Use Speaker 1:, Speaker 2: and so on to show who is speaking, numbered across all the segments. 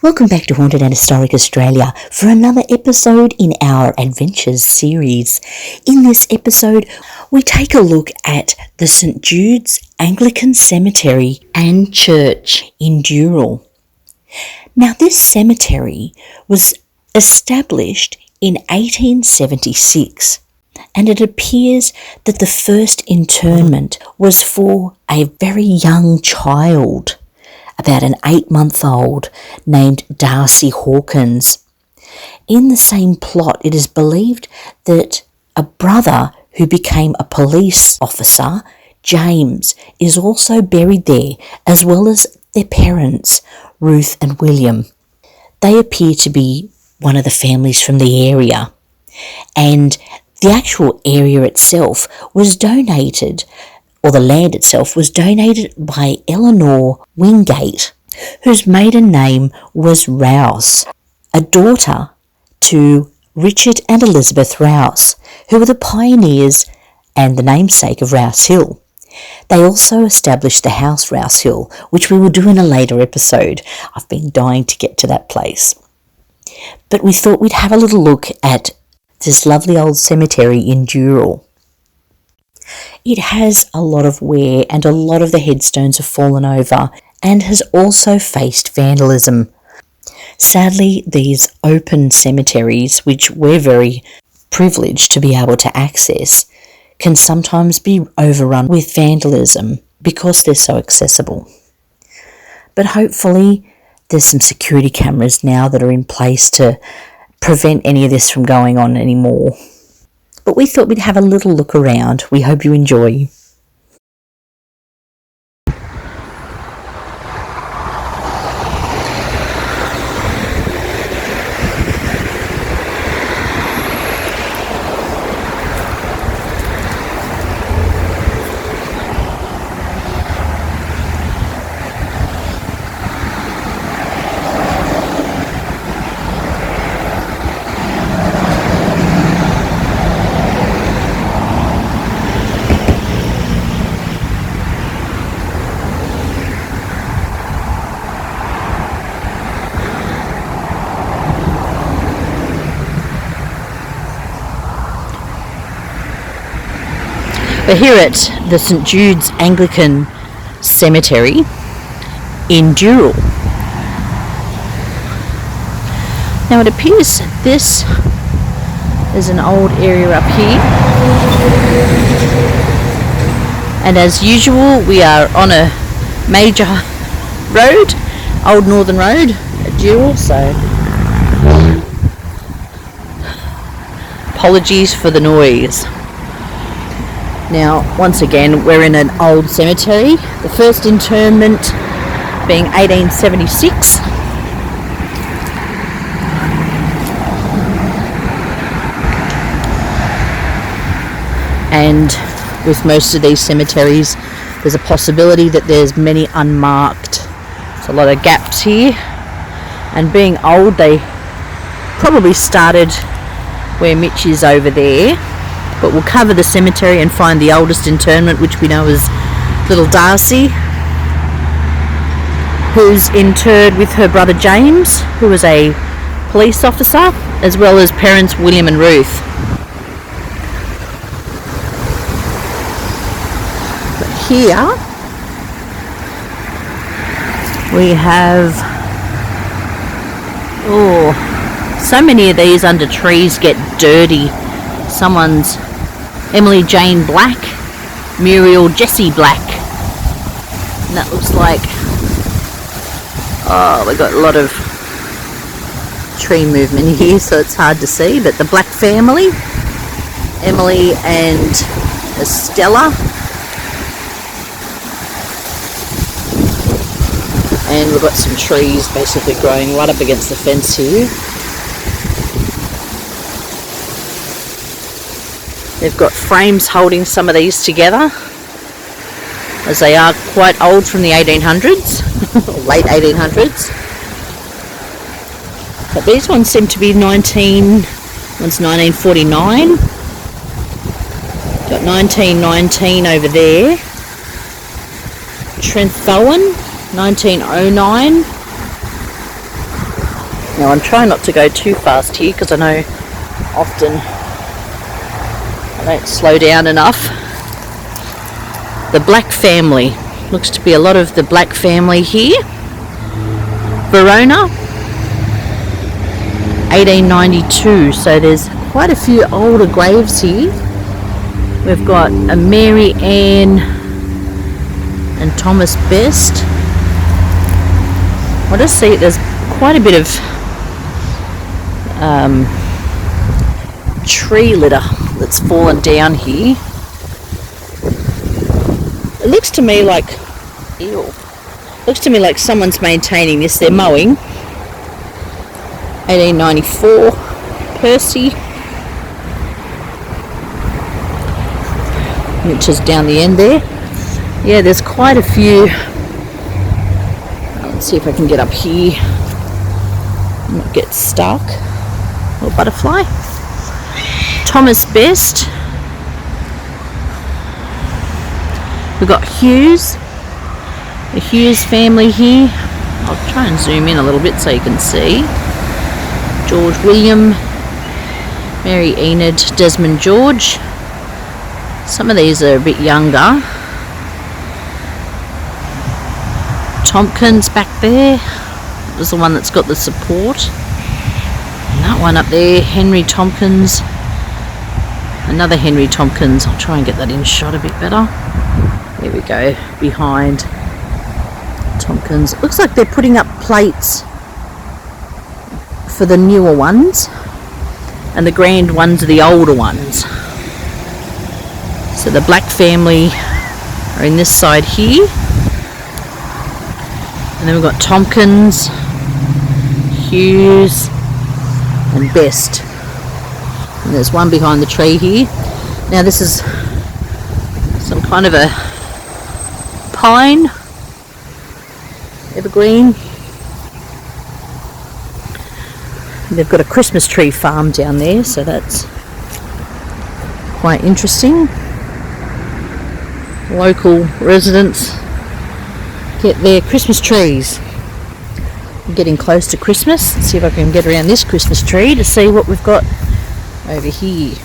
Speaker 1: Welcome back to Haunted and Historic Australia for another episode in our Adventures series. In this episode, we take a look at the St Jude's Anglican Cemetery and Church in Dural. Now, this cemetery was established in 1876, and it appears that the first interment was for a very young child, about an 8-month-old, named Darcy Hawkins. In the same plot, it is believed that a brother who became a police officer, James, is also buried there, as well as their parents, Ruth and William. They appear to be one of the families from the area, and the actual area itself was donated, or the land itself was donated by Eleanor Wingate, whose maiden name was Rouse, a daughter to Richard and Elizabeth Rouse, who were the pioneers and the namesake of Rouse Hill. They also established the house Rouse Hill, which we will do in a later episode. I've been dying to get to that place. But we thought we'd have a little look at this lovely old cemetery in Dural. It has a lot of wear and a lot of the headstones have fallen over and has also faced vandalism. Sadly, these open cemeteries, which we're very privileged to be able to access, can sometimes be overrun with vandalism because they're so accessible. But hopefully there's some security cameras now that are in place to prevent any of this from going on anymore. But we thought we'd have a little look around. We hope you enjoy. We're here at the St Jude's Anglican Cemetery in Dural. Now it appears this is an old area up here, and as usual we are on a major road, Old Northern Road at Dural, so apologies for the noise. Now, once again, we're in an old cemetery, the first interment being 1876. And with most of these cemeteries, there's a possibility that there's many unmarked. There's a lot of gaps here. And being old, they probably started where Mitch is over there. But we'll cover the cemetery and find the oldest interment, which we know is little Darcy, who's interred with her brother James, who was a police officer, as well as parents William and Ruth. But here we have, so many of these under trees get dirty. Someone's Emily Jane Black, Muriel Jessie Black, and that looks like, we got a lot of tree movement here, so it's hard to see, but the Black family, Emily and Estella, and we've got some trees basically growing right up against the fence here. They've got frames holding some of these together, as they are quite old, from the 1800s, late 1800s. But these ones seem to be one's 1949. Got 1919 over there. Trenthowen, 1909. Now I'm trying not to go too fast here because I know often I don't slow down enough. The Black family. Looks to be a lot of the Black family here. Verona, 1892. So there's quite a few older graves here. We've got a Mary Ann and Thomas Best. I just see there's quite a bit of tree litter that's fallen down here. It looks to me like, someone's maintaining this. They're mowing. 1894, Percy, which is down the end there. Yeah, there's quite a few. Let's see if I can get up here and not get stuck. Little butterfly. Thomas Best. We've got Hughes, the Hughes family here. I'll try and zoom in a little bit so you can see. George William, Mary Enid, Desmond George. Some of these are a bit younger. Tompkins back there. That was the one that's got the support. And that one up there, Henry Tompkins. Another Henry Tompkins. I'll try and get that in shot a bit better. There we go, behind Tompkins. It looks like they're putting up plates for the newer ones, and the grand ones are the older ones. So the Black family are in this side here. And then we've got Tompkins, Hughes, and Best. And there's one behind the tree here. Now this is some kind of a pine, evergreen. They've got a Christmas tree farm down there, so that's quite interesting. Local residents get their Christmas trees. I'm getting close to Christmas. Let's see if I can get around this Christmas tree to see what we've got over here.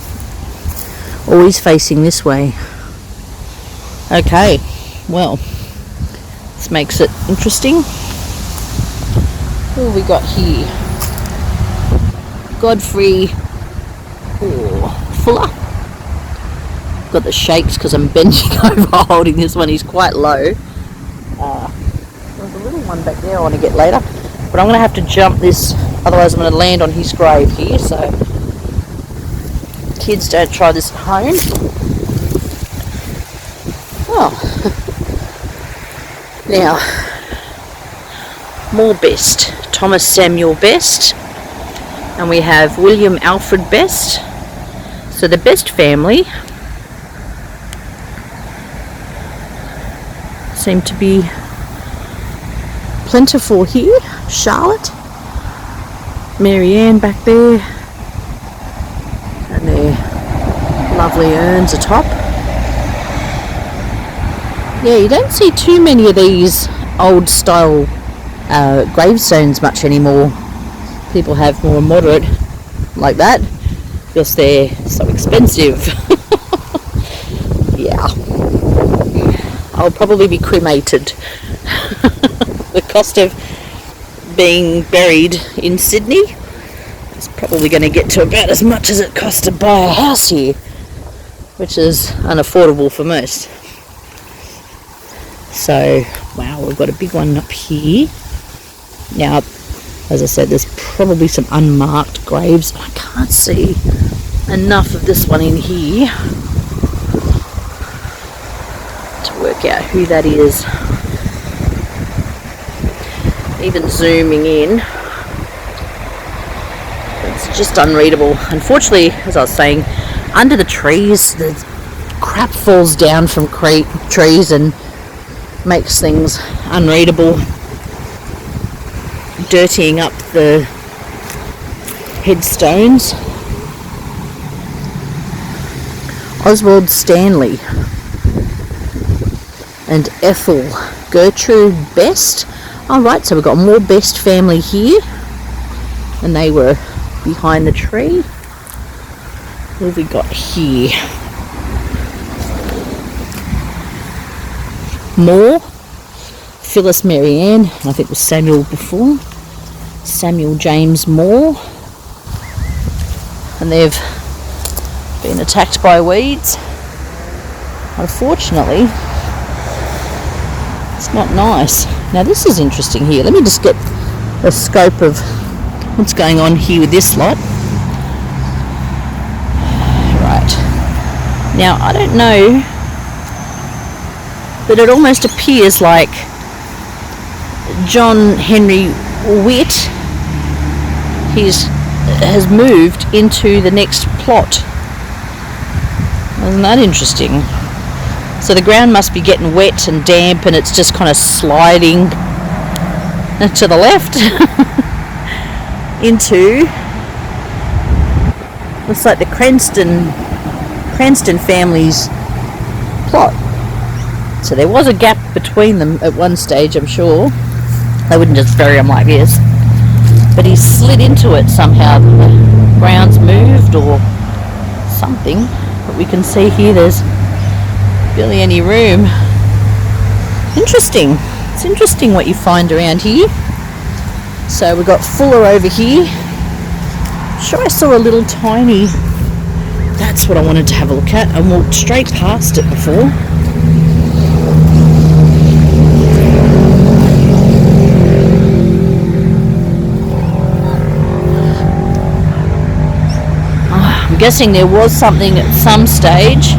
Speaker 1: Always facing this way. Okay, well, this makes it interesting. What have we got here? Godfrey Fuller. Got the shakes because I'm bending over holding this one. He's quite low. There's a little one back there I want to get later, but I'm going to have to jump this, otherwise I'm going to land on his grave here, so kids don't try this at home. Oh. Now, more Best. Thomas Samuel Best, and we have William Alfred Best. So the Best family seem to be plentiful here. Charlotte, Mary Ann back there, and their lovely urns atop. Yeah, you don't see too many of these old style gravestones much anymore. People have more moderate like that because they're so expensive. Yeah, I'll probably be cremated. The cost of being buried in Sydney is probably going to get to about as much as it costs to buy a house here, which is unaffordable for most. So, wow, we've got a big one up here. Now, as I said, there's probably some unmarked graves. I can't see enough of this one in here to work out who that is. Even zooming in, it's just unreadable. Unfortunately, as I was saying, under the trees, the crap falls down from trees and makes things unreadable, dirtying up the headstones. Oswald Stanley and Ethel Gertrude Best. Alright, so we've got more Best family here. and they were behind the tree. What have we got here? More. Phyllis Marianne, I think it was Samuel before. Samuel James Moore. And they've been attacked by weeds. Unfortunately, it's not nice. Now this is interesting here. Let me just get a scope of what's going on here with this lot. Right. Now I don't know, but it almost appears like John Henry Witt has moved into the next plot. Isn't that interesting? So the ground must be getting wet and damp, and it's just kind of sliding to the left into, looks like the Cranston family's plot. So there was a gap between them at one stage, I'm sure. They wouldn't just bury them like this. But he slid into it somehow. The ground's moved or something. But we can see here there's barely any room. Interesting. It's interesting what you find around here. So we've got Fuller over here. I'm sure I saw a little tiny... That's what I wanted to have a look at. I walked straight past it before. I'm guessing there was something at some stage.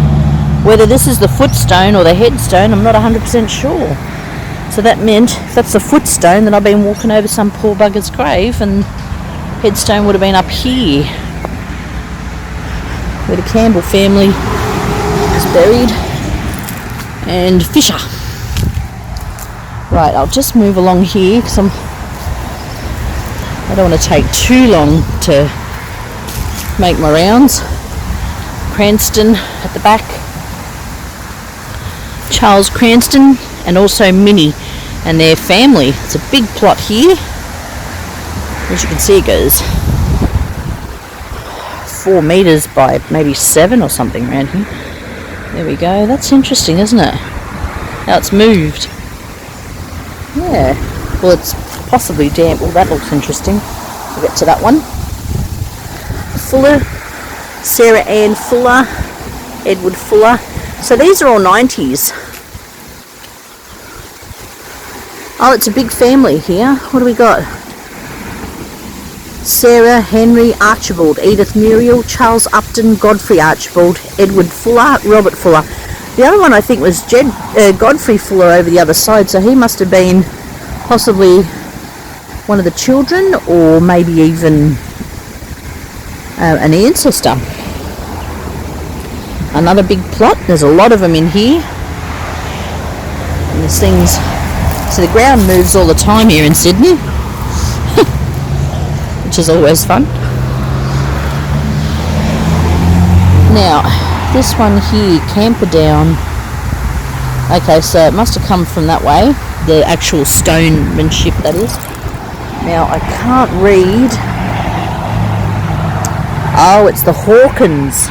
Speaker 1: Whether this is the footstone or the headstone, I'm not 100% sure. So that meant, if that's the footstone, then I've been walking over some poor bugger's grave, and headstone would have been up here, where the Campbell family is buried, and Fisher. Right, I'll just move along here, because I don't want to take too long to make my rounds. Cranston at the back, Charles Cranston, and also Minnie and their family. It's a big plot here. As you can see, it goes 4 meters by maybe 7 or something around here. There we go. That's interesting, isn't it? How it's moved. Yeah. Well, it's possibly damp. Well, that looks interesting. We'll get to that one. Fuller, Sarah Ann Fuller, Edward Fuller. So these are all 90s. Oh, it's a big family here. What do we got? Sarah, Henry, Archibald, Edith Muriel, Charles Upton, Godfrey Archibald, Edward Fuller, Robert Fuller. The other one I think was Godfrey Fuller over the other side, so he must have been possibly one of the children, or maybe even an ancestor. Another big plot. There's a lot of them in here. And there's things... So the ground moves all the time here in Sydney, which is always fun. Now, this one here, Camperdown. Okay, so it must have come from that way, the actual stonemanship, that is. Now, I can't read. Oh, it's the Hawkins.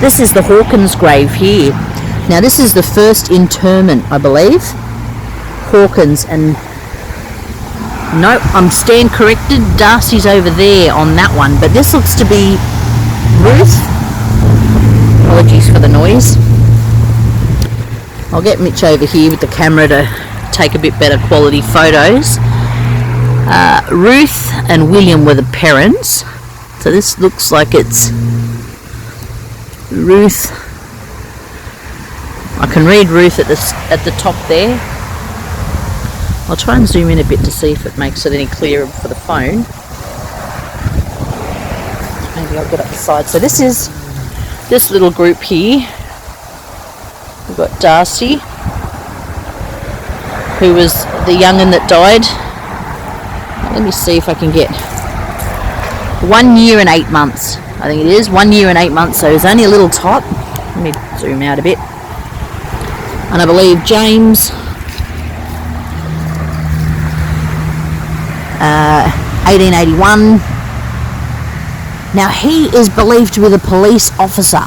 Speaker 1: This is the Hawkins grave here. Now this is the first interment, I believe. Hawkins, and no, I'm stand corrected. Darcy's over there on that one, but this looks to be Ruth. Apologies for the noise. I'll get Mitch over here with the camera to take a bit better quality photos. Ruth and William were the parents. So this looks like it's Ruth. I can read Ruth at the top there. I'll try and zoom in a bit to see if it makes it any clearer for the phone. Maybe I'll get up the side. So this is this little group here. We've got Darcy, who was the young'un that died. Let me see if I can get 1 year and 8 months. I think it is 1 year and 8 months, so he's only a little tot. Let me zoom out a bit. And I believe James 1881. Now he is believed to be the police officer.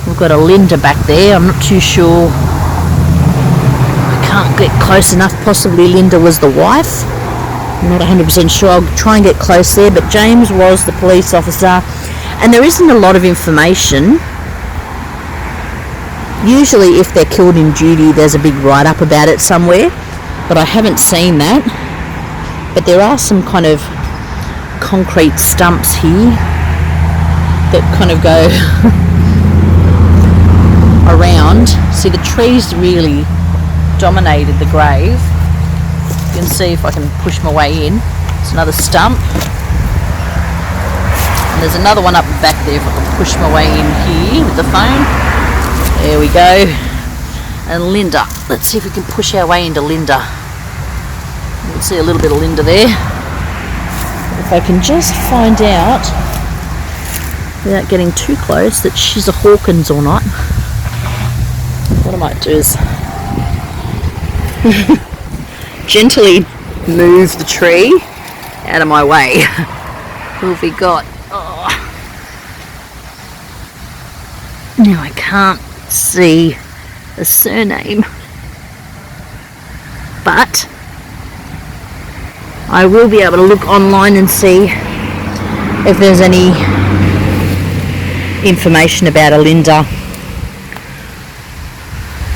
Speaker 1: We've got a Linda back there. I'm not too sure. I can't get close enough. Possibly Linda was the wife. I'm not 100% sure. I'll try and get close there. But James was the police officer. And there isn't a lot of information. Usually if they're killed in duty, there's a big write-up about it somewhere. But I haven't seen that. But there are some kind of concrete stumps here that kind of go around. See, the trees really dominated the grave. You can see if I can push my way in. It's another stump. And there's another one up the back there if I can push my way in here with the phone. There we go. And Linda. Let's see if we can push our way into Linda. You can see a little bit of Linda there. If I can just find out, without getting too close, that she's a Hawkins or not. What I might do is gently move the tree out of my way. Who have we got? Oh. Now I can't see a surname, but I will be able to look online and see if there's any information about Alinda.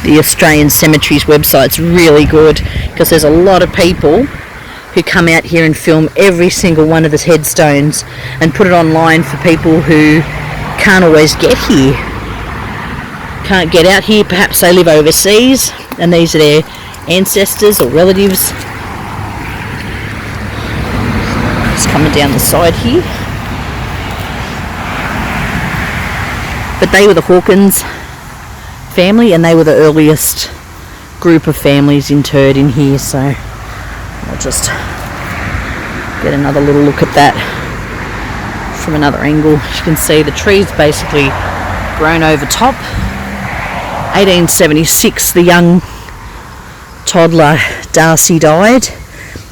Speaker 1: The Australian Cemeteries website's really good because there's a lot of people who come out here and film every single one of the headstones and put it online for people who can't always get here. Can't get out here, perhaps they live overseas and these are their ancestors or relatives. Just coming down the side here. But they were the Hawkins family and they were the earliest group of families interred in here, so I'll just get another little look at that from another angle. As you can see, the tree's basically grown over top. 1876, the young toddler Darcy died.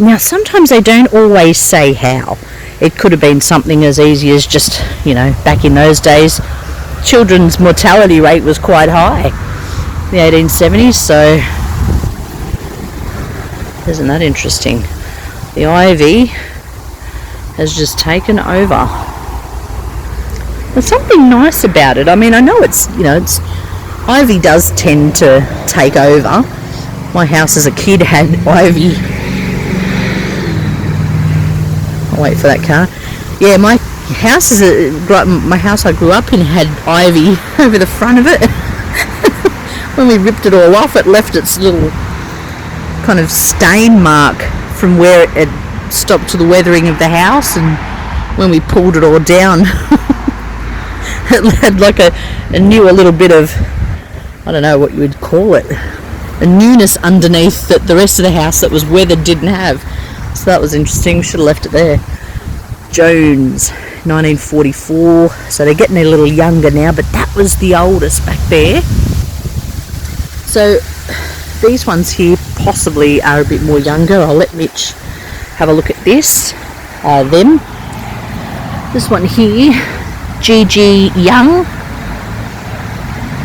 Speaker 1: Now sometimes they don't always say how. It could have been something as easy as just, you know, back in those days children's mortality rate was quite high in the 1870s, so isn't that interesting? The ivy has just taken over. There's something nice about it. I mean, I know it's, you know, it's ivy does tend to take over. My house as a kid had ivy. I'll wait for that car. Yeah, my house I grew up in had ivy over the front of it. When we ripped it all off, it left its little kind of stain mark from where it had stopped to the weathering of the house, and when we pulled it all down it had like a little bit of, I don't know what you would call it, a newness underneath that the rest of the house that was weathered didn't have. So that was interesting. We should have left it there. Jones, 1944. So they're getting a little younger now, but that was the oldest back there. So these ones here possibly are a bit more younger. I'll let Mitch have a look at this. Them. This one here, G.G. Young.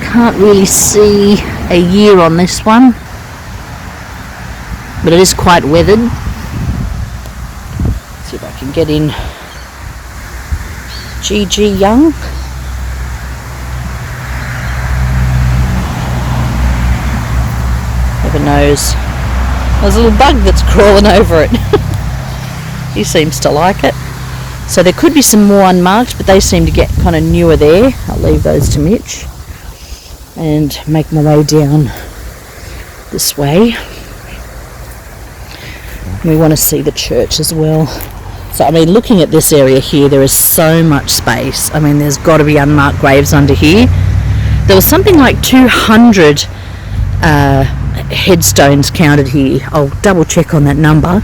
Speaker 1: Can't really see a year on this one, but it is quite weathered. Let's see if I can get in. G.G. Young. Never knows. There's a little bug that's crawling over it. He seems to like it. So there could be some more unmarked, but they seem to get kind of newer there. I'll leave those to Mitch and make my way down this way. We want to see the church as well. So I mean, looking at this area here, there is so much space. I mean, there's got to be unmarked graves under here. There was something like 200 headstones counted here. I'll double check on that number,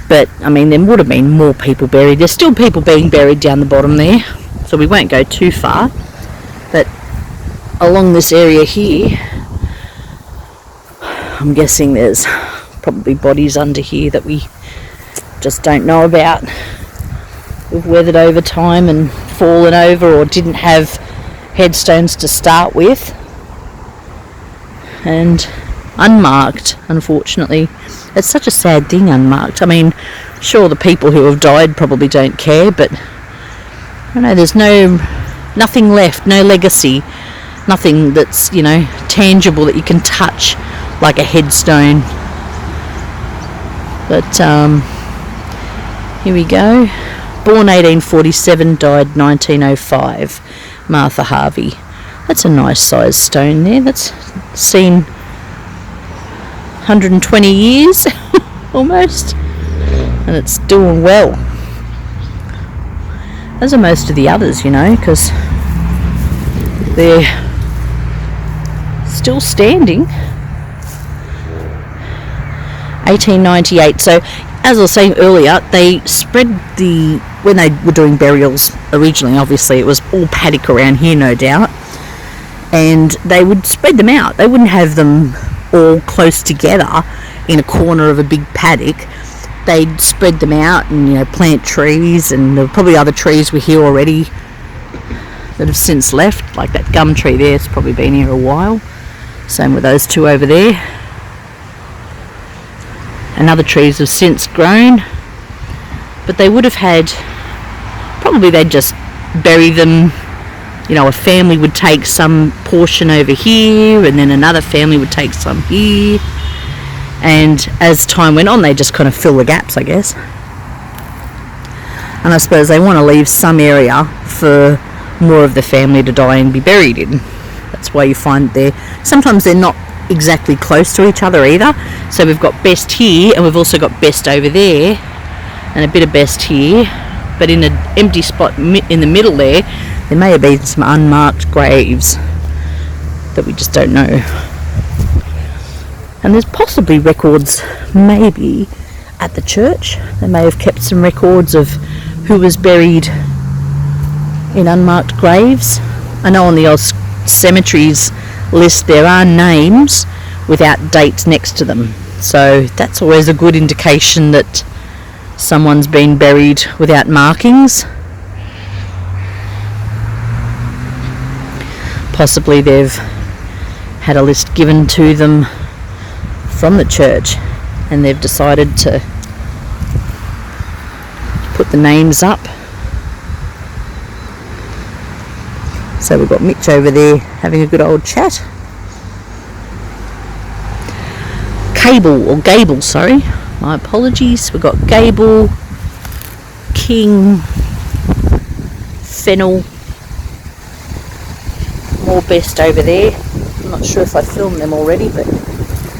Speaker 1: but I mean, there would have been more people buried. There's still people being buried down the bottom there, so we won't go too far. But along this area here, I'm guessing there's probably bodies under here that we just don't know about. We've weathered over time and fallen over, or didn't have headstones to start with, and unmarked, unfortunately. It's such a sad thing, unmarked. I mean, sure, the people who have died probably don't care, but I don't know, there's nothing left, no legacy, nothing that's, tangible that you can touch like a headstone. But here we go. Born 1847, died 1905. Martha Harvey. That's a nice sized stone there. That's seen 120 years almost, and it's doing well. As are most of the others, because they're still standing. 1898. So, as I was saying earlier, they spread when they were doing burials originally, obviously it was all paddock around here, no doubt, and they would spread them out. They wouldn't have them all close together in a corner of a big paddock. They'd spread them out and, plant trees, and there were probably other trees were here already that have since left, like that gum tree there. It's probably been here a while. Same with those two over there. And other trees have since grown, but they would have had, probably they'd just bury them. A family would take some portion over here, and then another family would take some here, and as time went on they just kind of fill the gaps, I guess. And I suppose they want to leave some area for more of the family to die and be buried in. That's why you find sometimes they're not exactly close to each other either. So we've got best here, and we've also got best over there, and a bit of best here, but in an empty spot in the middle there may have been some unmarked graves that we just don't know. And there's possibly records maybe at the church. They may have kept some records of who was buried in unmarked graves. I know on the old cemeteries list there are names without dates next to them, so that's always a good indication that someone's been buried without markings. Possibly they've had a list given to them from the church, and they've decided to put the names up. So we've got Mitch over there having a good old chat. Gable, sorry. My apologies. We've got Gable, King, Fennel, more best over there. I'm not sure if I filmed them already, but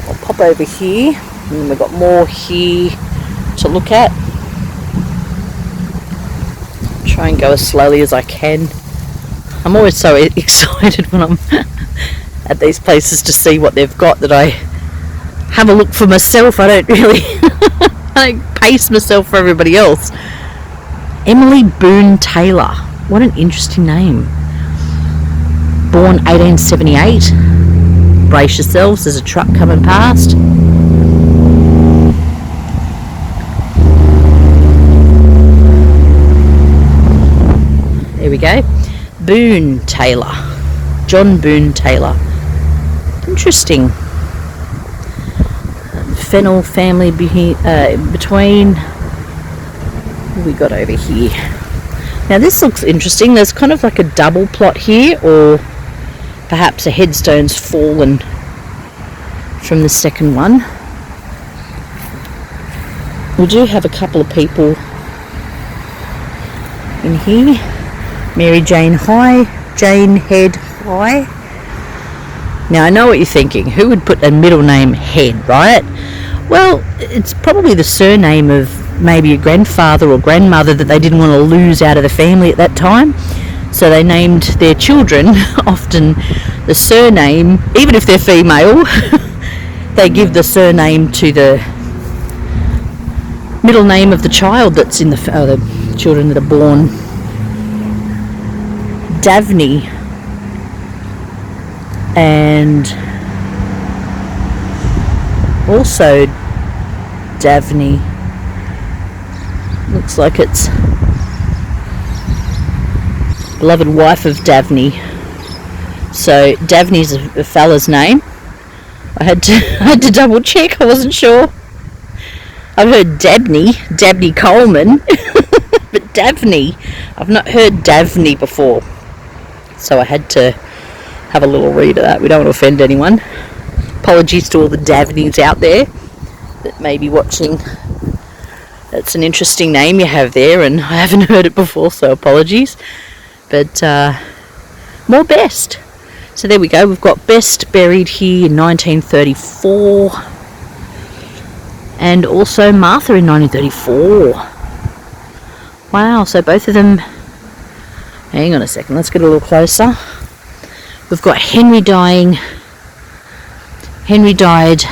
Speaker 1: I'll pop over here, and we've got more here to look at. Try and go as slowly as I can. I'm always so excited when I'm at these places to see what they've got that I have a look for myself. I don't really I don't pace myself for everybody else. Emily Boone Taylor. What an interesting name. Born 1878. Brace yourselves, there's a truck coming past. There we go. Boone Taylor. John Boone Taylor. Interesting. Fennel family between. What have we got over here? Now this looks interesting. There's kind of like a double plot here, or perhaps a headstone's fallen from the second one. We do have a couple of people in here. Mary Jane High, Jane Head High. Now I know what you're thinking. Who would put a middle name Head, right? Well, it's probably the surname of maybe a grandfather or grandmother that they didn't want to lose out of the family at that time. So they named their children often the surname, even if they're female, they give the surname to the middle name of the child that's in the children that are born. Davney and also Davney. Looks like it's beloved wife of Davney. So Davney's a fella's name. I had to double check. I wasn't sure. I've heard Dabney Coleman, but Davney, I've not heard Davney before. So I had to have a little read of that. We don't want to offend anyone. Apologies to all the Davneys out there that may be watching. It's an interesting name you have there, and I haven't heard it before, so apologies. But more Best. So there we go. We've got Best buried here in 1934, and also Martha in 1934. Wow, so both of them. Hang on a second, let's get a little closer. We've got Henry dying. Henry died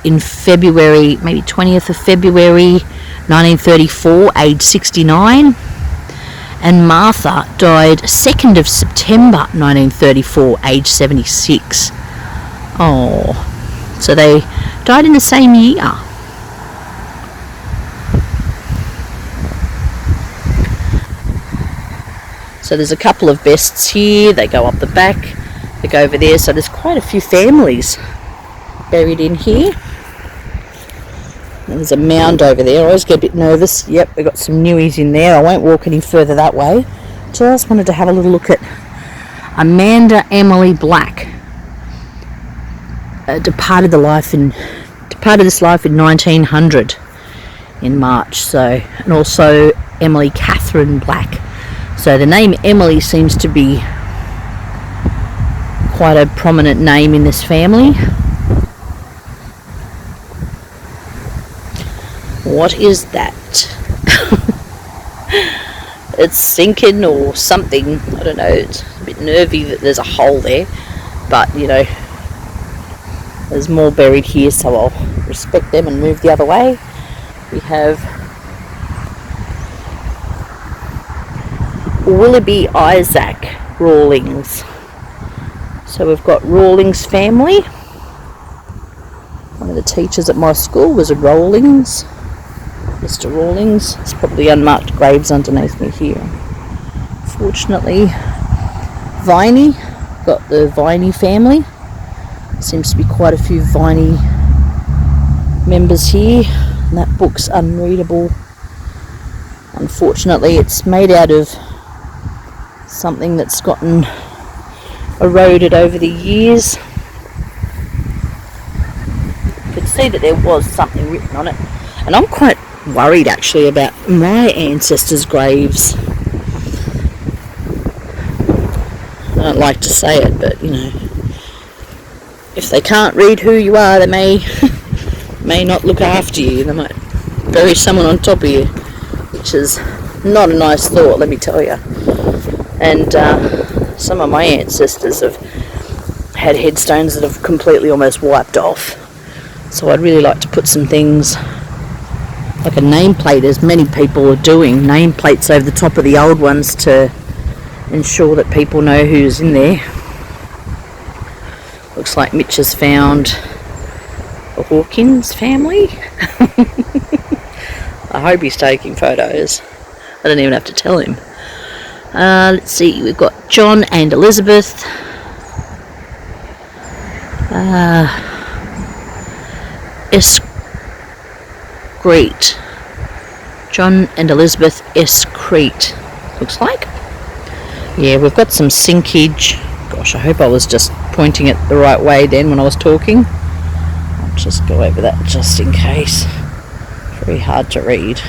Speaker 1: in February, maybe 20th of February 1934, age 69. And Martha died 2nd of September 1934, age 76. Oh, so they died in the same year. So there's a couple of Bests here. They go up the back, they go over there. So there's quite a few families buried in here. And there's a mound over there. I always get a bit nervous. Yep, we've got some newies in there. I won't walk any further that way. Just wanted to have a little look at Amanda Emily Black. Departed this life in 1900 in March. So, and also Emily Catherine Black. So the name Emily seems to be quite a prominent name in this family. What is that? It's sinking or something. I don't know. It's a bit nervy that there's a hole there. But, you know, there's more buried here, so I'll respect them and move the other way. We have Willoughby Isaac Rawlings. So we've got Rawlings family. One of the teachers at my school was a Rawlings. Mr. Rawlings. There's probably unmarked graves underneath me here. Fortunately, Viney, got the Viney family. Seems to be quite a few Viney members here, and that book's unreadable. Unfortunately, it's made out of something that's gotten eroded over the years. You can see that there was something written on it, and I'm quite worried actually about my ancestors' graves. I don't like to say it, but you know, if they can't read who you are, they may not look after you. They might bury someone on top of you, which is not a nice thought, let me tell you. And some of my ancestors have had headstones that have completely almost wiped off. So I'd really like to put some things like a nameplate, as many people are doing, nameplates over the top of the old ones to ensure that people know who's in there. Looks like Mitch has found the Hawkins family. I hope he's taking photos. I don't even have to tell him. Let's see, we've got John and Elizabeth. Crete. John and Elizabeth S. Crete, looks like. Yeah, we've got some sinkage. Gosh, I hope I was just pointing it the right way then when I was talking. I'll just go over that just in case. Very hard to read.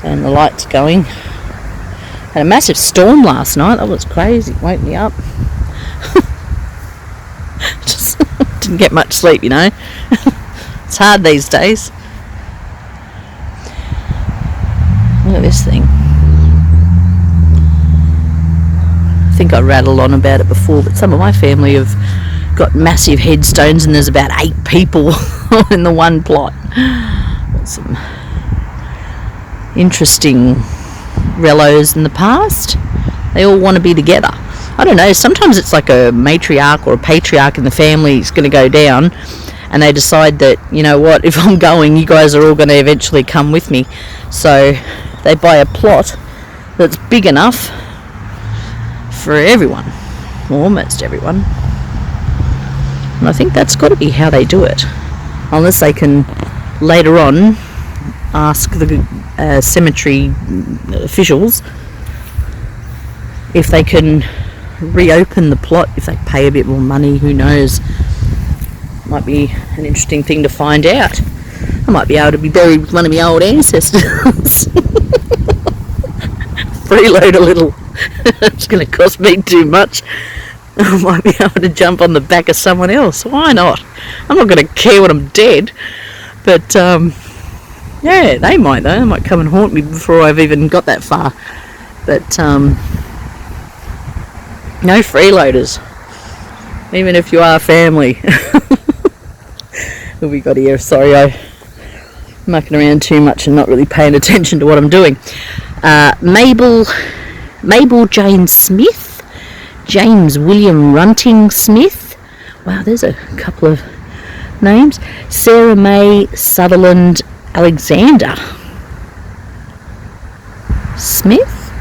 Speaker 1: And the light's going. Had a massive storm last night. That was crazy. It woke me up. Just didn't get much sleep, you know. It's hard these days. Look at this thing. I think I rattled on about it before, but some of my family have got massive headstones and there's about 8 people in the one plot. Got some interesting relos in the past. They all want to be together. I don't know, sometimes it's like a matriarch or a patriarch in the family is going to go down, and they decide that, you know what, if I'm going, you guys are all going to eventually come with me. So they buy a plot that's big enough for everyone, or almost everyone. And I think that's got to be how they do it, unless they can later on ask the cemetery officials if they can reopen the plot, if they pay a bit more money. Who knows? Might be an interesting thing to find out. I might be able to be buried with one of my old ancestors. Freeload a little. It's going to cost me too much. I might be able to jump on the back of someone else. Why not? I'm not going to care when I'm dead. But yeah, they might though. They might come and haunt me before I've even got that far. But no freeloaders, even if you are family. What have we got here? Sorry, I'm mucking around too much and not really paying attention to what I'm doing. Mabel Jane Smith, James William Runting Smith. Wow, there's a couple of names. Sarah May Sutherland Alexander Smith,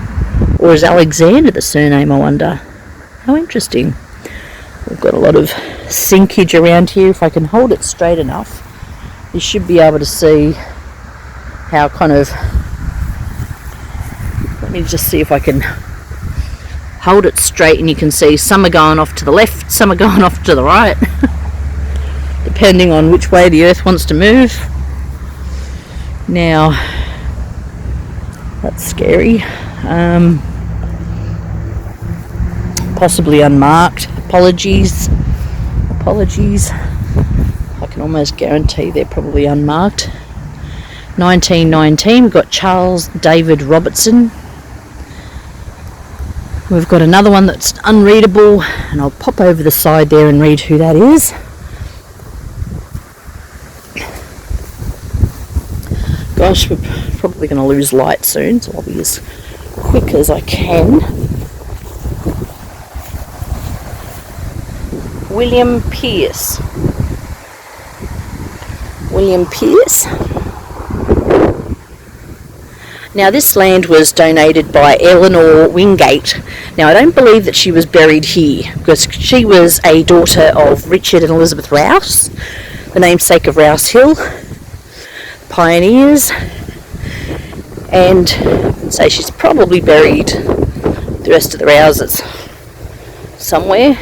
Speaker 1: or is Alexander the surname, I wonder? How interesting. We've got a lot of sinkage around here. If I can hold it straight enough, you should be able to see how kind of, let me just see if I can hold it straight, and you can see some are going off to the left, some are going off to the right, depending on which way the earth wants to move. Now, that's scary. Possibly unmarked. Apologies. I can almost guarantee they're probably unmarked. 1919, we've got Charles David Robertson. We've got another one that's unreadable, and I'll pop over the side there and read who that is. Gosh, we're probably going to lose light soon, so I'll be as quick as I can. William Pierce. Now, this land was donated by Eleanor Wingate. Now, I don't believe that she was buried here, because she was a daughter of Richard and Elizabeth Rouse, the namesake of Rouse Hill, pioneers, and so she's probably buried the rest of the Rouses somewhere,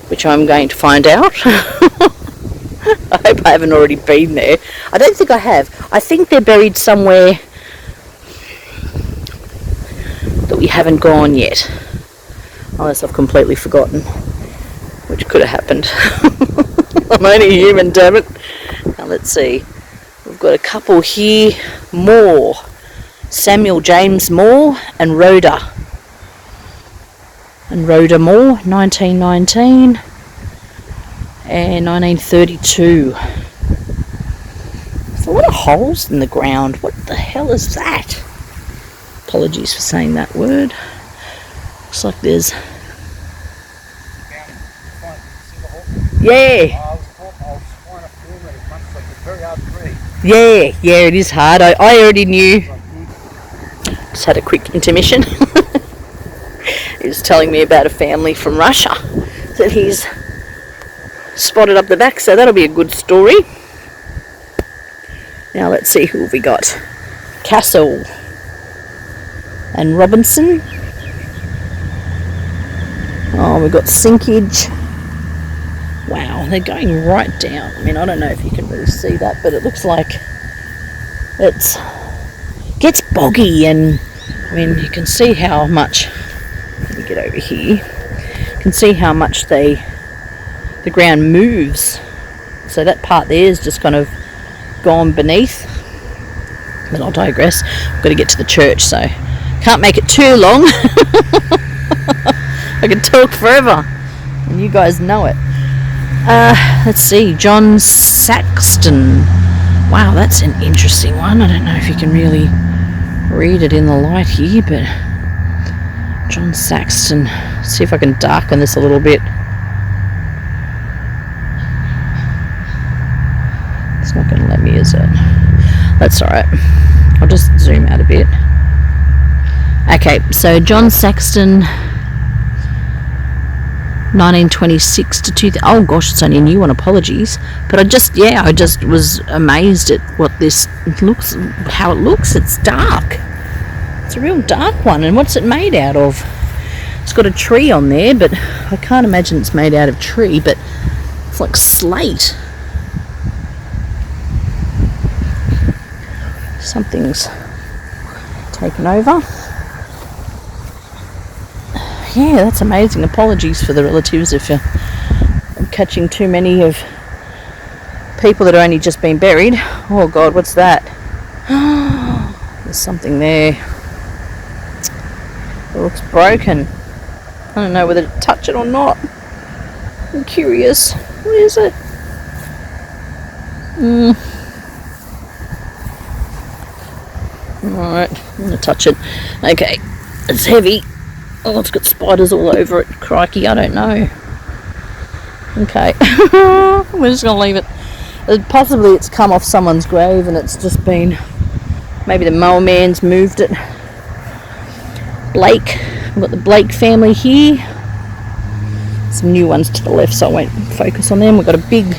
Speaker 1: which I'm going to find out. I hope I haven't already been there. I don't think I have. I think they're buried somewhere that we haven't gone yet, unless I've completely forgotten, which could have happened. I'm only human, damn it. Now let's see. We've got a couple here. Moore. Samuel James Moore and Rhoda. And Rhoda Moore, 1919 and 1932. There's a lot of holes in the ground. What the hell is that? Apologies for saying that word. Looks like there's... Yeah. Yeah, it is hard. I already knew. Just had a quick intermission. He was telling me about a family from Russia that he's spotted up the back, so that'll be a good story. Now let's see who have we got. Castle and Robinson. Oh, we've got sinkage. Wow, they're going right down. I mean, I don't know if you can really see that, but it looks like it gets boggy, and I mean, you can see how much, let me get over here, you can see how much the ground moves. So that part there is just kind of gone beneath. But I'll digress. I've got to get to the church, so can't make it too long. I can talk forever, and you guys know it. Let's see, John Saxton. Wow, that's an interesting one. I don't know if you can really read it in the light here, but John Saxton. Let's see if I can darken this a little bit. not going to let me, is it? That's alright. I'll just zoom out a bit. Okay, so John Saxton, 1926 to 2000. Oh gosh, it's only a new one. Apologies, but I just was amazed at what this looks, how it looks. It's dark. It's a real dark one. And what's it made out of? It's got a tree on there, but I can't imagine it's made out of tree. But it's like slate. Something's taken over. Yeah, that's amazing. Apologies for the relatives if I'm catching too many of people that are only just been buried. Oh God, what's that? There's something there. It looks broken. I don't know whether to touch it or not. I'm curious. What is it? Alright, I'm going to touch it. Okay, it's heavy. Oh, it's got spiders all over it. Crikey, I don't know. Okay. We're just going to leave it. Possibly it's come off someone's grave and it's just been... Maybe the mower man's moved it. Blake. We've got the Blake family here. Some new ones to the left, so I won't focus on them. We've got a big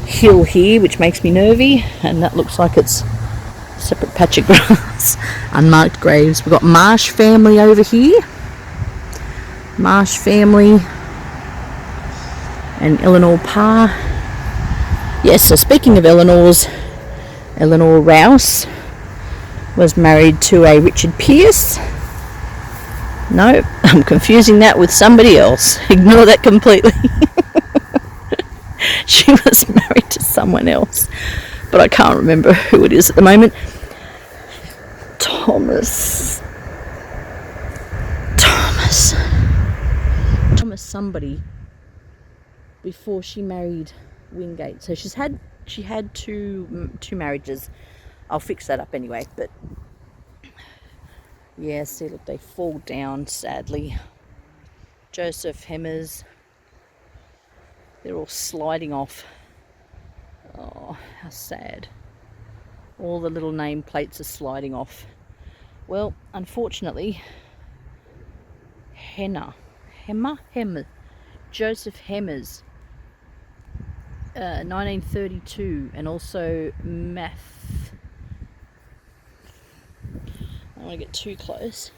Speaker 1: hill here, which makes me nervy. And that looks like it's a separate patch of grass. Unmarked graves. We've got Marsh family over here. Marsh family and Eleanor Parr. Yes, so speaking of Eleanor's, Eleanor Rouse was married to a Richard Pearce. No, I'm confusing that with somebody else. Ignore that completely. She was married to someone else, but I can't remember who it is at the moment. Thomas somebody before she married Wingate. So she had two marriages. I'll fix that up anyway. But yeah, see, look, they fall down sadly. Joseph Hemmers, they're all sliding off. Oh, how sad. All the little name plates are sliding off. Well, unfortunately, Joseph Hemmers, 1932, and also I don't want to get too close.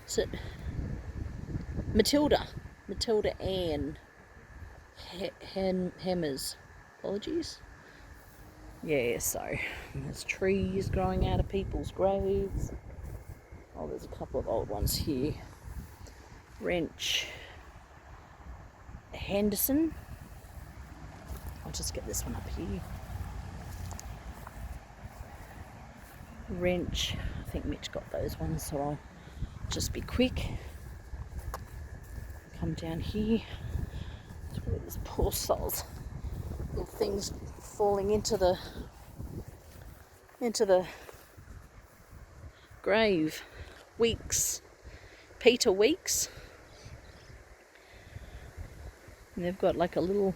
Speaker 1: So Matilda Ann Hemmers. Apologies. Yeah, so there's trees growing out of people's graves. Oh, there's a couple of old ones here. Wrench Henderson. I'll just get this one up here. Wrench. I think Mitch got those ones, so I'll just be quick. Come down here. Look at these poor souls. Little things falling into the grave. Weeks. Peter Weeks. And they've got like a little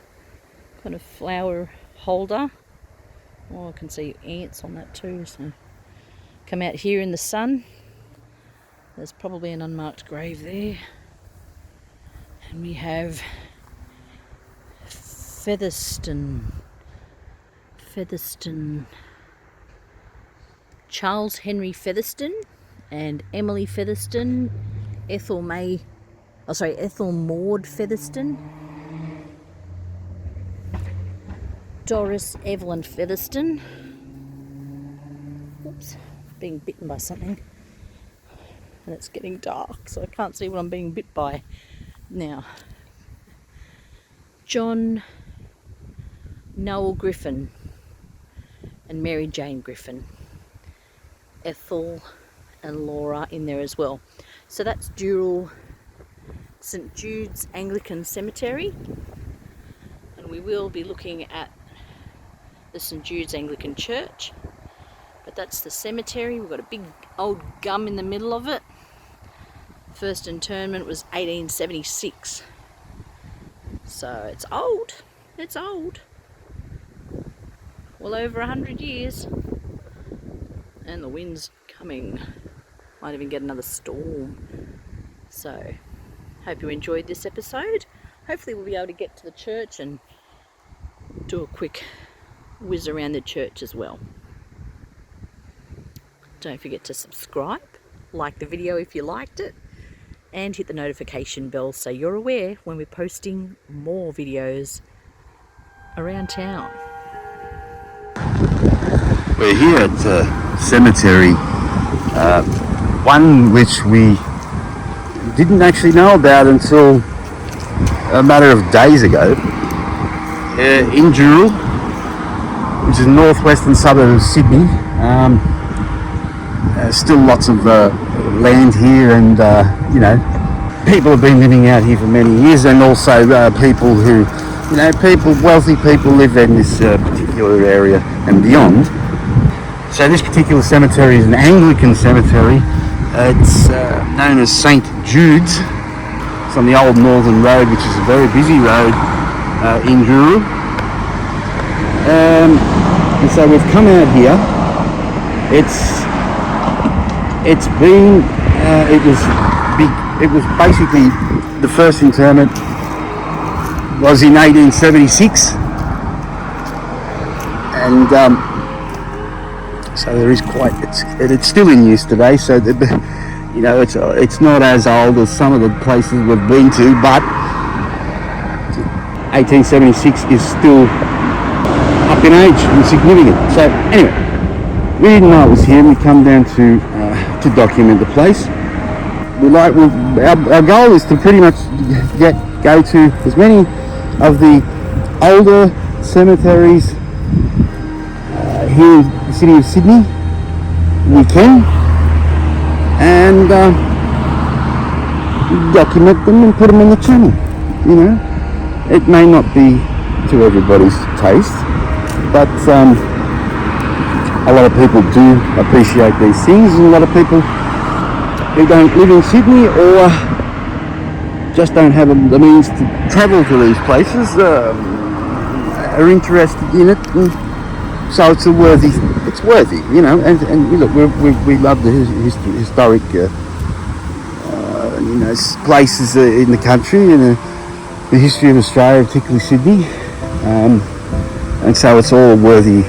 Speaker 1: kind of flower holder. Oh, I can see ants on that too. So come out here in the sun. There's probably an unmarked grave there. And we have Featherston. Charles Henry Featherston and Emily Featherston. Ethel Maud Featherston. Doris Evelyn Featherston. Oops, being bitten by something. And it's getting dark, so I can't see what I'm being bit by now. John Noel Griffin and Mary Jane Griffin. Ethel and Laura in there as well. So that's Dural St Jude's Anglican Cemetery. And we will be looking at the St Jude's Anglican Church. But that's the cemetery. We've got a big old gum in the middle of it. First interment was 1876. So it's old. It's old. well over 100 years. And the wind's coming. Might even get another storm. So, hope you enjoyed this episode. Hopefully we'll be able to get to the church and do a quick whiz around the church as well. Don't forget to subscribe, like the video if you liked it, and hit the notification bell so you're aware when we're posting more videos around town.
Speaker 2: We're here at the cemetery, one which we didn't actually know about until a matter of days ago, in Dural, which is a northwestern suburb of Sydney. Still lots of land here, and people have been living out here for many years, and also people who, wealthy people live in this particular area and beyond. So this particular cemetery is an Anglican cemetery. It's known as St. Jude's. It's on the Old Northern Road, which is a very busy road in Dural. And so we've come out here. It was basically, the first interment was in 1876, and so there is it's still in use today. So it's not as old as some of the places we've been to, but 1876 is still up in age and significant. So anyway, we didn't know it was here. We come down to document the place. Our goal is to pretty much go to as many of the older cemeteries here in the city of Sydney we can, and document them and put them on the channel. It may not be to everybody's taste, but a lot of people do appreciate these things, and a lot of people who don't live in Sydney or just don't have the means to travel to these places are interested in it, and so it's worthy, and look, we love the historic places in the country, and the history of Australia, particularly Sydney, and so it's all worthy.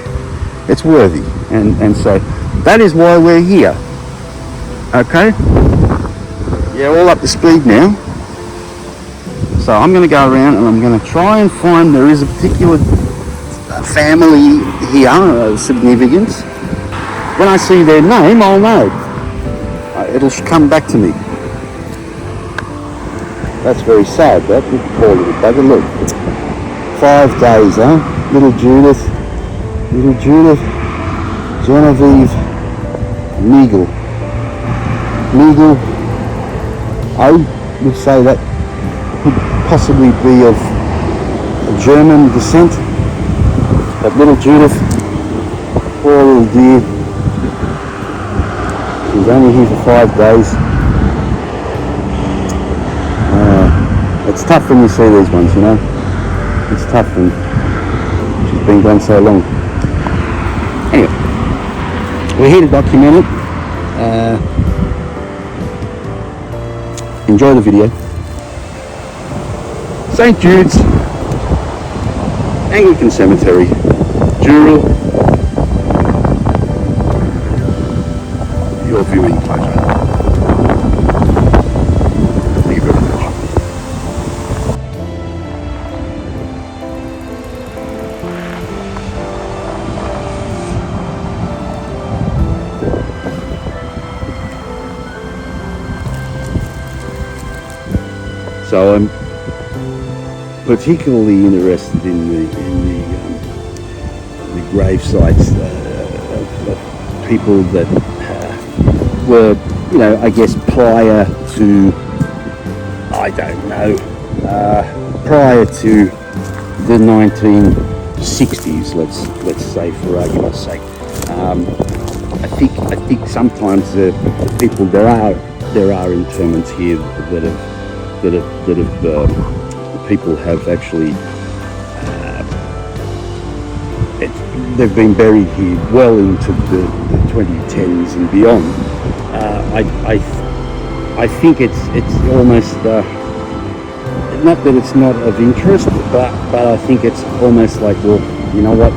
Speaker 2: It's worthy, and so that is why we're here. Okay, yeah, all up to speed now. So I'm going to go around and I'm going to try and find, there is a particular family here of significance. When I see their name, I'll know. It'll come back to me. That's very sad, that, poor little bugger. Look, 5 days, huh? Little Judith, Genevieve Meagle. I would say that could possibly be of German descent. But little Judith, poor little dear, she was only here for 5 days. It's tough when you see these ones, It's tough when she's been gone so long. Anyway, we're here to document it. Enjoy the video. St. Jude's Anglican Cemetery, Dural. Your viewing pleasure. Thank you very much. So I'm particularly interested in the grave sites of people that were, I guess prior to, I don't know, prior to the 1960s, let's say, for argument's sake. I think sometimes people, there are interments here that people have actually they've been buried here well into the 2010s and beyond. I think it's almost not that it's not of interest, but I think it's almost like, well, you know what?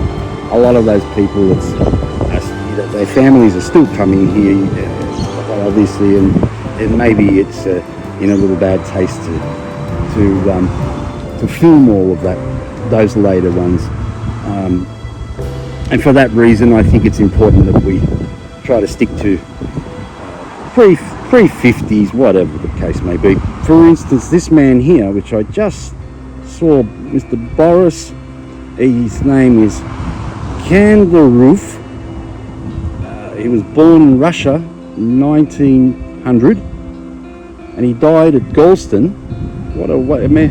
Speaker 2: A lot of those people, their families are still coming here, obviously, and maybe it's in a little bad taste to film all of those later ones. And for that reason, I think it's important that we try to stick to pre-50s, whatever the case may be. For instance, this man here, which I just saw, Mr. Boris, his name is Kangaroof. He was born in Russia in 1900, and he died at Golston.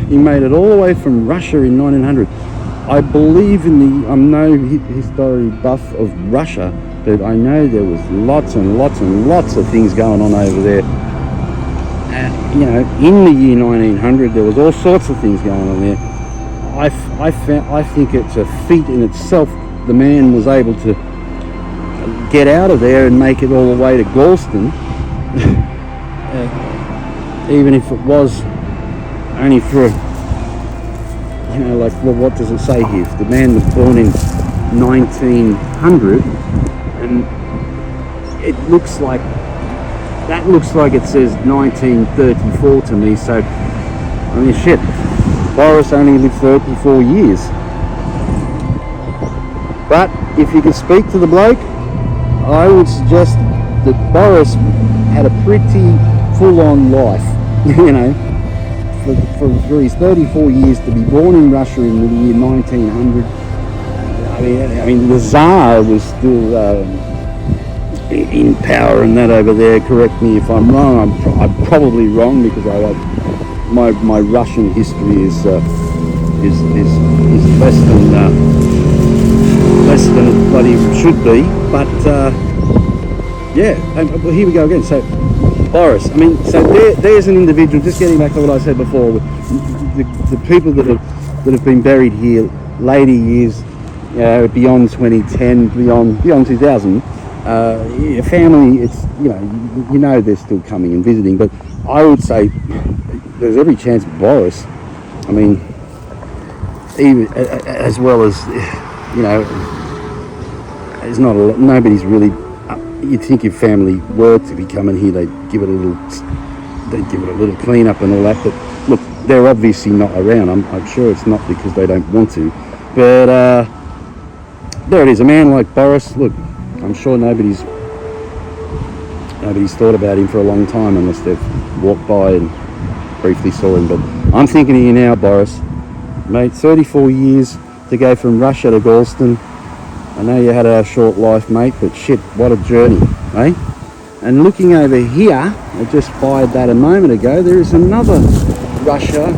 Speaker 2: He made it all the way from Russia in 1900. I believe I'm no history buff of Russia, but I know there was lots and lots and lots of things going on over there. In the year 1900, there was all sorts of things going on there. I think it's a feat in itself. The man was able to get out of there and make it all the way to Galston, even if it was only for what does it say here? If the man was born in 1900, and it looks like it says 1934 to me. So I mean, shit, Boris only lived 34 years. But if you can speak to the bloke, I would suggest that Boris had a pretty full-on life, for his 34 years to be born in Russia in the year 1900. I mean, the Tsar was still in power and that over there. Correct me if I'm wrong. I'm probably wrong, because my Russian history is less than it bloody should be. But here we go again. So Boris, there's an individual. Just getting back to what I said before, the people that have been buried here later years, beyond 2010, beyond 2000. Family, it's they're still coming and visiting, but I would say there's every chance Boris, even as well as there's not a lot, nobody's really. You'd think if family were to be coming here, they'd give it a little clean up and all that. But look, they're obviously not around. I'm sure it's not because they don't want to, but there it is. A man like Boris. Look, I'm sure nobody's thought about him for a long time, unless they've walked by and briefly saw him. But I'm thinking of you now, Boris. Mate, 34 years to go from Russia to Galston. I know you had a short life, mate, but shit, what a journey, eh? And looking over here, I just fired that a moment ago, there is another Russian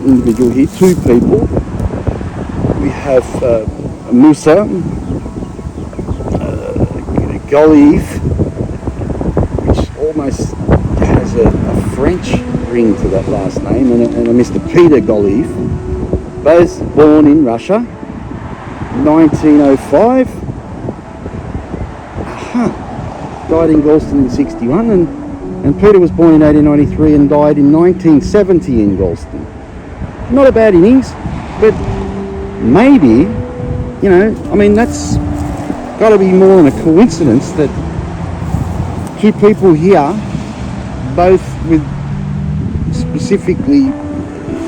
Speaker 2: individual here, two people. We have Musa Goliev, which almost has a French ring to that last name, and a Mr. Peter Goliev, both born in Russia, 1905. Died in Galston in 61, and Peter was born in 1893 and died in 1970 in Galston. Not a bad innings, but maybe, that's got to be more than a coincidence that two people here, both with specifically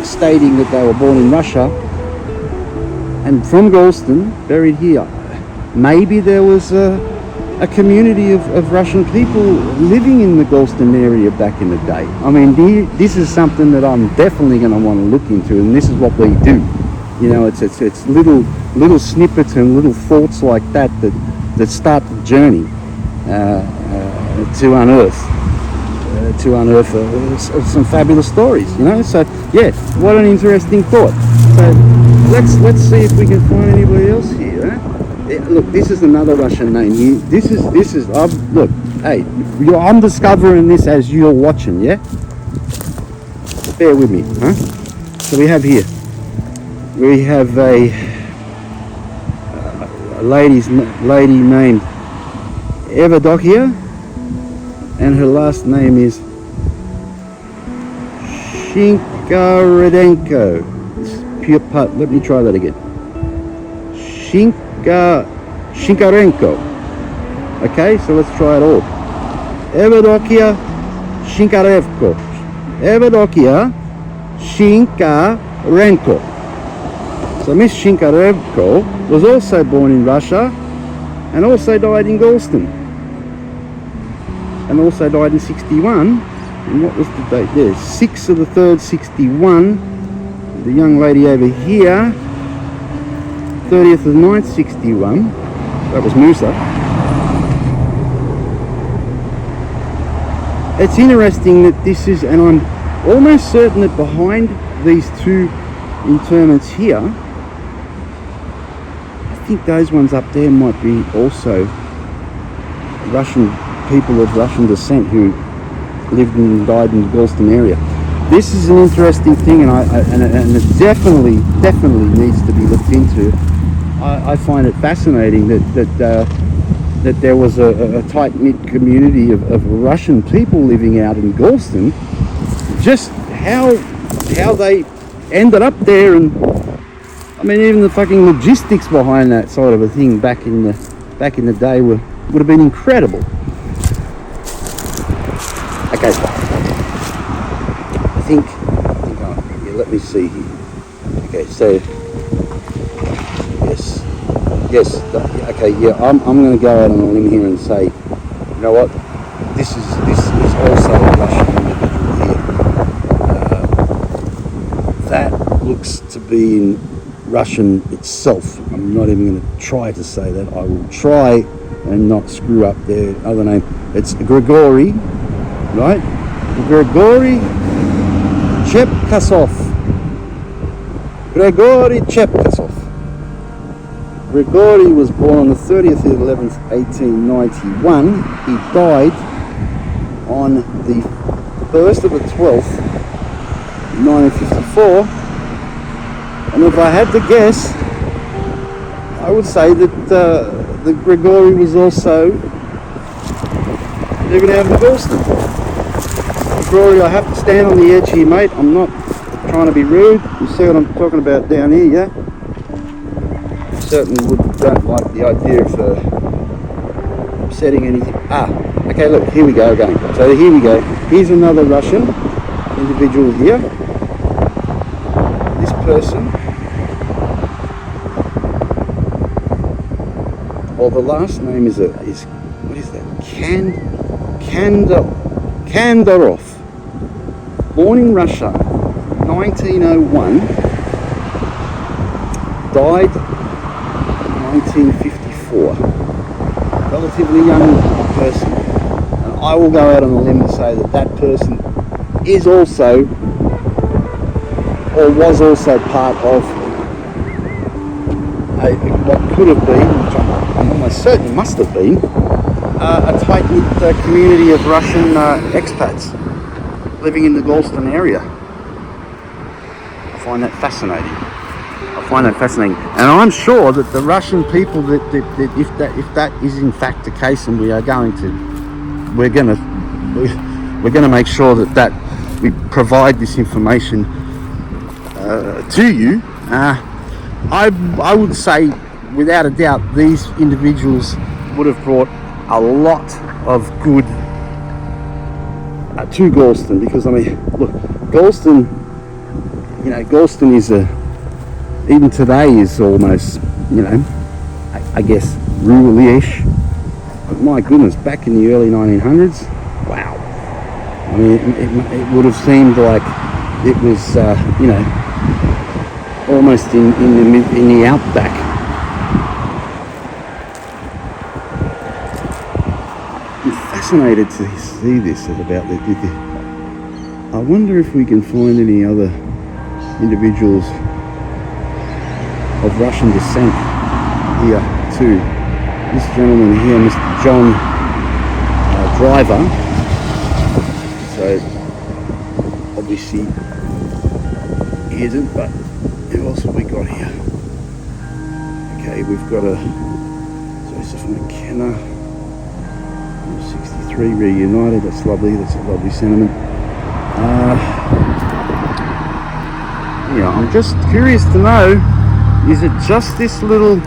Speaker 2: stating that they were born in Russia and from Galston, buried here. Maybe there was a community of Russian people living in the Galston area back in the day. This is something that I'm definitely going to want to look into, and this is what we do. It's little snippets and little thoughts like that start the journey to unearth some fabulous stories. So yeah, what an interesting thought. So let's see if we can find anybody else here. Look, this is another Russian name here. This is look, hey, I'm discovering this as you're watching, yeah? Bear with me, huh? So we have a lady named Evdokia, and her last name is Shinkarenko. Let me try that again. Shinkarenko. Okay, so let's try it all. Evdokia Shinkarevko. Evdokia Shinkarenko. So Miss Shinkarevko was also born in Russia and also died in Galston. And also died in 61. And what was the date there? 6th of the 3rd, 61. The young lady over here, 30th of the 9th, 61. That was Musa. It's interesting that this is, and I'm almost certain that behind these two interments here, I think those ones up there might be also Russian people of Russian descent who lived and died in the Galston area. This is an interesting thing, and it definitely needs to be looked into. I find it fascinating that there was a tight-knit community of Russian people living out in Galston. Just how they ended up there, and I mean, even the fucking logistics behind that sort of a thing back in the day would have been incredible. Okay, I think let me see here. Okay, so yes, okay, yeah, I'm going to go out on a limb here and say, you know what, this is also a Russian individual here. That looks to be in Russian itself. I'm not even going to try to say that. I will try and not screw up their other name. It's Grigory, right? Grigory Chepkasov. Grigory Chepkasov. Grigory was born on the 30th of the 11th, 1891. He died on the 1st of the 12th, 1954. And if I had to guess, I would say that the Grigory was also living out in Galston. Grigory, I have to stand on the edge here, mate. I'm not trying to be rude. You see what I'm talking about down here, yeah? I certainly don't like the idea of upsetting anything. Okay, look, here we go again. So here we go. Here's another Russian individual here. This person, well, the last name is what is that? Kandarov. Born in Russia, 1901. Died 1954. Relatively young person. And I will go out on a limb and say that person is also, or was also part of what could have been, which I'm almost certain must have been, a tight-knit community of Russian expats living in the Galston area. I find that fascinating. And I'm sure that the Russian people that if that is in fact the case, and we're going to make sure that we provide this information to you. I would say without a doubt these individuals would have brought a lot of good to Galston, because I mean, look, Galston is even today is almost, I guess rural-ish, but my goodness, back in the early 1900s, wow, I mean, it would have seemed like it was, almost in the outback. I'm fascinated to see this about the. I wonder if we can find any other individuals of Russian descent here too. This gentleman here, Mr. John Driver. So obviously he isn't, but who else have we got here? Okay, we've got a McKenna. 63 reunited. That's lovely. That's a lovely sentiment. Yeah, I'm just curious to know, is it just this little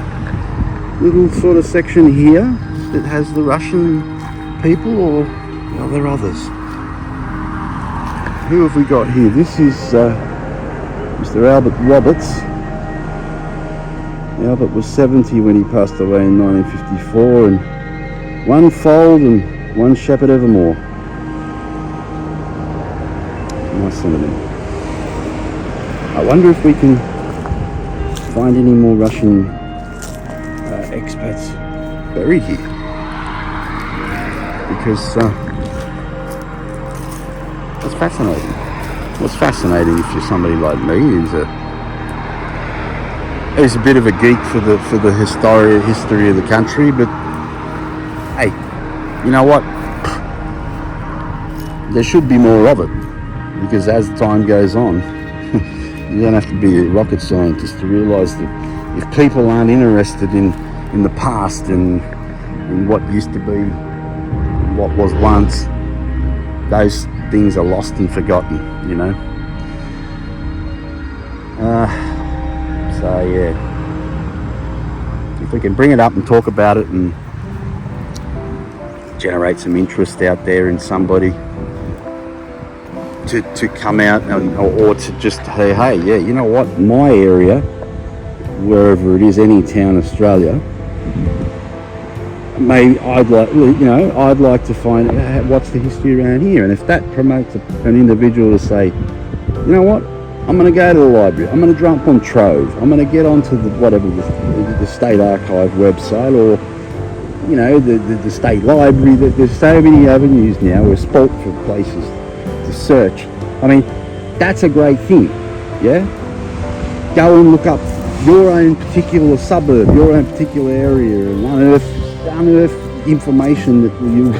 Speaker 2: sort of section here that has the Russian people, or are there others? Who have we got here? This is Mr. Albert Roberts. Albert was 70 when he passed away in 1954, and one fold and one shepherd evermore. Nice sentiment. I wonder if we can find any more Russian expats buried here, because that's fascinating. What's fascinating if you're somebody like me is a bit of a geek for the history of the country, but hey, you know what? There should be more of it, because as time goes on, you don't have to be a rocket scientist to realise that if people aren't interested in the past and in what used to be, what was once, those things are lost and forgotten, you know. So yeah, if we can bring it up and talk about it and generate some interest out there in somebody to come out or to just say, hey, yeah, you know what, my area, wherever it is, any town, Australia, maybe I'd like to find out what's the history around here. And if that promotes an individual to say, you know what, I'm going to go to the library, I'm going to jump on Trove, I'm going to get onto the State Archive website, or you know, the State Library. There's so many avenues now. We're spoilt for places to search. I mean, that's a great thing. Yeah, go and look up your own particular suburb, your own particular area, and unearth information that you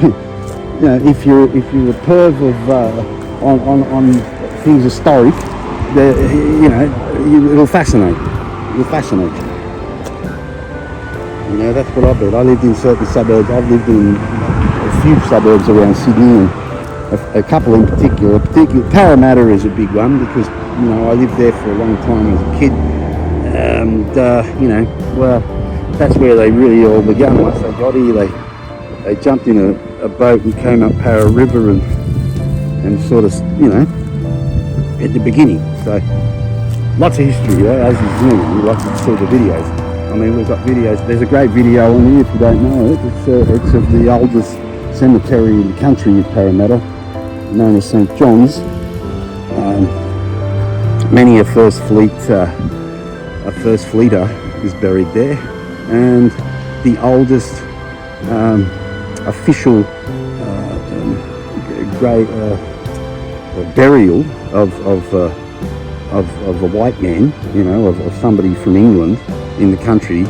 Speaker 2: know, if you're a perv of on things historic, you know, it'll fascinate you. You know, that's what I've done. I lived in certain suburbs. I've lived in a few suburbs around Sydney, and a couple in particular. Parramatta is a big one, because you know, I lived there for a long time as a kid, and you know, well, that's where they really all began. Once they got here, they jumped in a boat and came up Parra River and sort of, you know, at the beginning. So lots of history, as is normal. We like to see the videos. I mean, we've got videos. There's a great video on here if you don't know it. It's of the oldest cemetery in the country in Parramatta, known as St. John's. Many a first fleeter is buried there, and the oldest official burial of a white man, you know, of somebody from England in the country,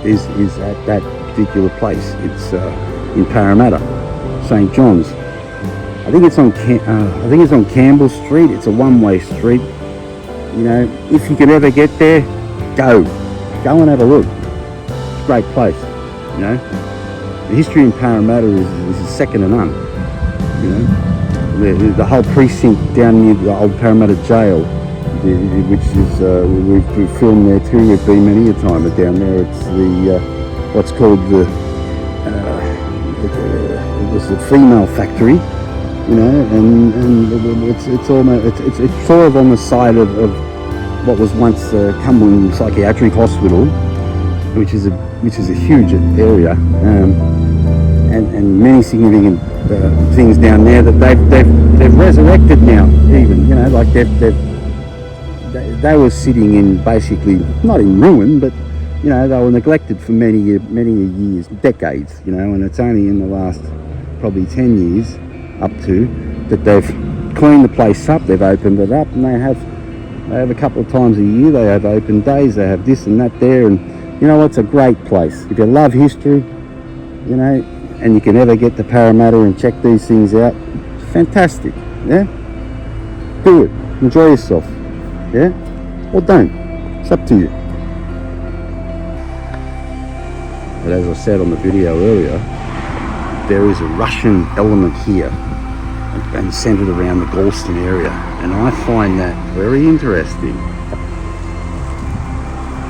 Speaker 2: is at that particular place. It's in Parramatta, St. John's. I think it's on Campbell Street. It's a one-way street. You know, if you can ever get there, go and have a look. It's a great place. You know, the history in Parramatta is second to none. You know, the whole precinct down near the old Parramatta Jail, which is we've filmed there too. We've been many a time down there. It's the what's called the female factory, you know, and it's sort of on the side of what was once Cumberland Psychiatric Hospital, which is a huge area, and many significant things down there that they've resurrected now. Even, you know, like they were sitting in, basically not in ruin, but you know, they were neglected for many years, decades, you know, and it's only in the last probably 10 years up to that they've cleaned the place up, they've opened it up, and they have a couple of times a year, they have open days, they have this and that there, and you know, it's a great place. If you love history, you know, and you can ever get to Parramatta and check these things out, it's fantastic, yeah? Do it, enjoy yourself, yeah? Or don't, it's up to you. But as I said on the video earlier, there is a Russian element here and centered around the Galston area. And I find that very interesting.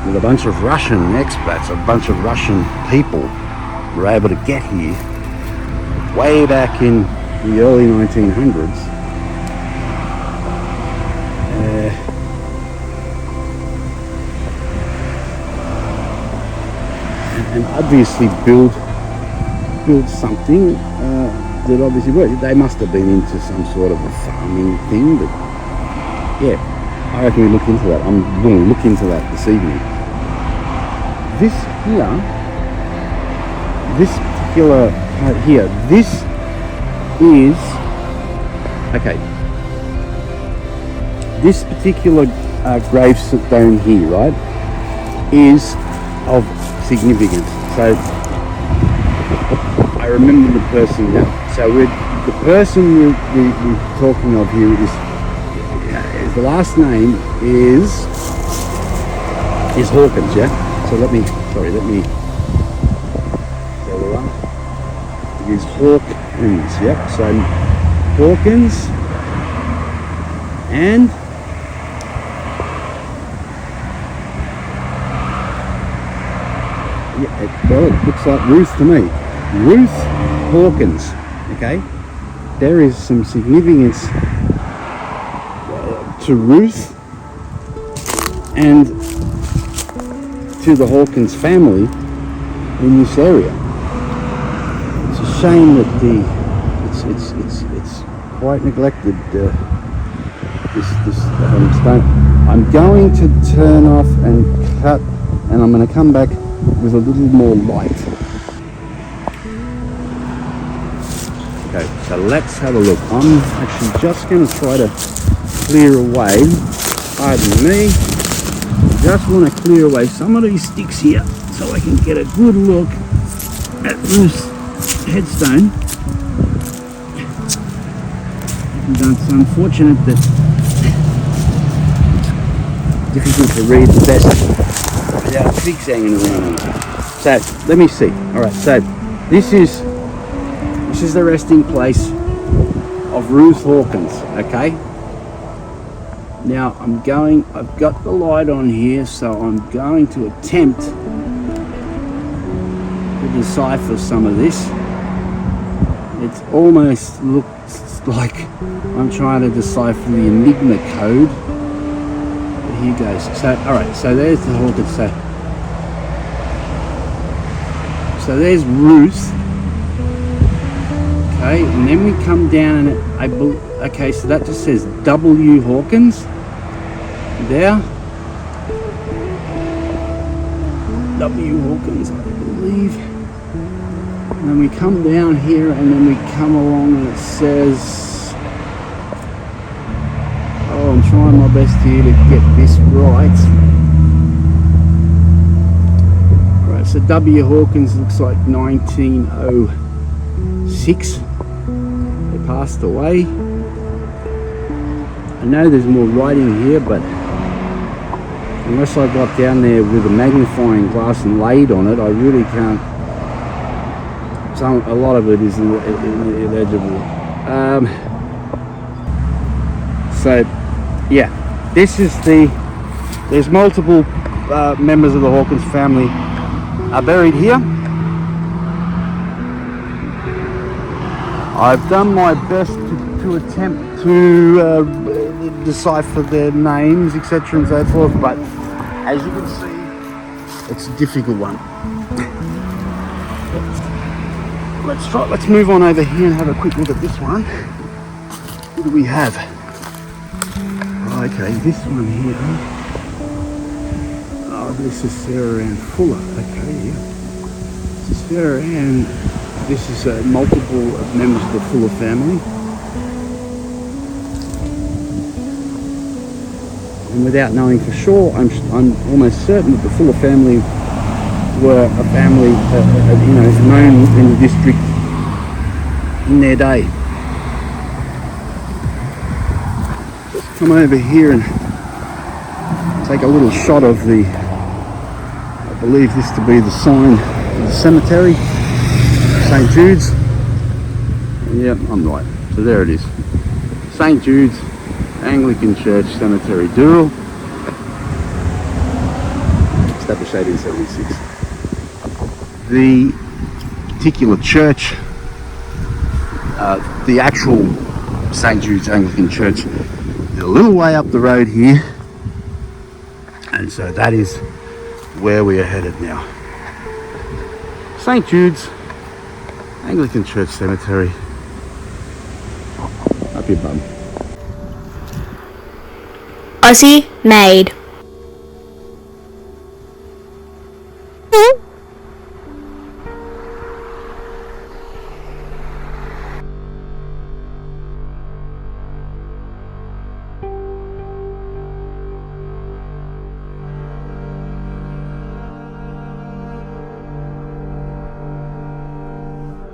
Speaker 2: With a bunch of Russian expats, a bunch of Russian people were able to get here way back in the early 1900s. And obviously build something that obviously worked. They must have been into some sort of a farming thing, but yeah, I reckon we look into that. I'm going to look into that this evening. This here, this particular part here, this is, okay, this particular gravestone here, right, is of significance. So I remember the person now. So the person we're talking of here is the last name is Hawkins, yeah. So let me. So the one is Hawkins, yep. So Hawkins and well, it looks like Ruth to me. Ruth Hawkins, okay? There is some significance to Ruth and to the Hawkins family in this area. It's a shame that it's quite neglected. This stone. I'm going to turn off and cut, and I'm going to come back with a little more light. Okay, so let's have a look. I'm actually just going to try to clear away, pardon me, just want to clear away some of these sticks here so I can get a good look at Ruth's headstone. It's unfortunate that it's difficult to read the best without pigs hanging around. So let me see. All right. So this is the resting place of Ruth Hawkins. Okay. Now I've got the light on here, so I'm going to attempt to decipher some of this. It almost looks like I'm trying to decipher the Enigma code. But here goes. So, alright, so there's the Hawkins. So there's Ruth. Okay, and then we come down and okay, so that just says W Hawkins. There. W Hawkins, I believe. And then we come down here and then we come along and it says, oh, I'm trying my best here to get this right. Alright, so W Hawkins looks like 1906. They passed away. I know there's more writing here, but unless I got down there with a magnifying glass and laid on it, I really can't. A lot of it is illegible. So, yeah, this is there's multiple members of the Hawkins family are buried here. I've done my best to attempt to decipher their names, etc. and so forth, but as you can see, it's a difficult one. Let's move on over here and have a quick look at this one. What do we have? Okay, this one here. Oh, this is Sarah Ann Fuller. Okay, yeah. This is Sarah Ann. This is multiple members of the Fuller family. And without knowing for sure, I'm almost certain that the Fuller family were a family, known in the district in their day. Just come over here and take a little shot of I believe this to be the sign the cemetery, St. Jude's. Yep, I'm right. So there it is. St. Jude's Anglican Church Cemetery, Dural. Established 1876. The particular church, the actual St. Jude's Anglican Church, is a little way up the road here, and so that is where we are headed now. St. Jude's Anglican Church Cemetery. Up your bum.
Speaker 3: Aussie made.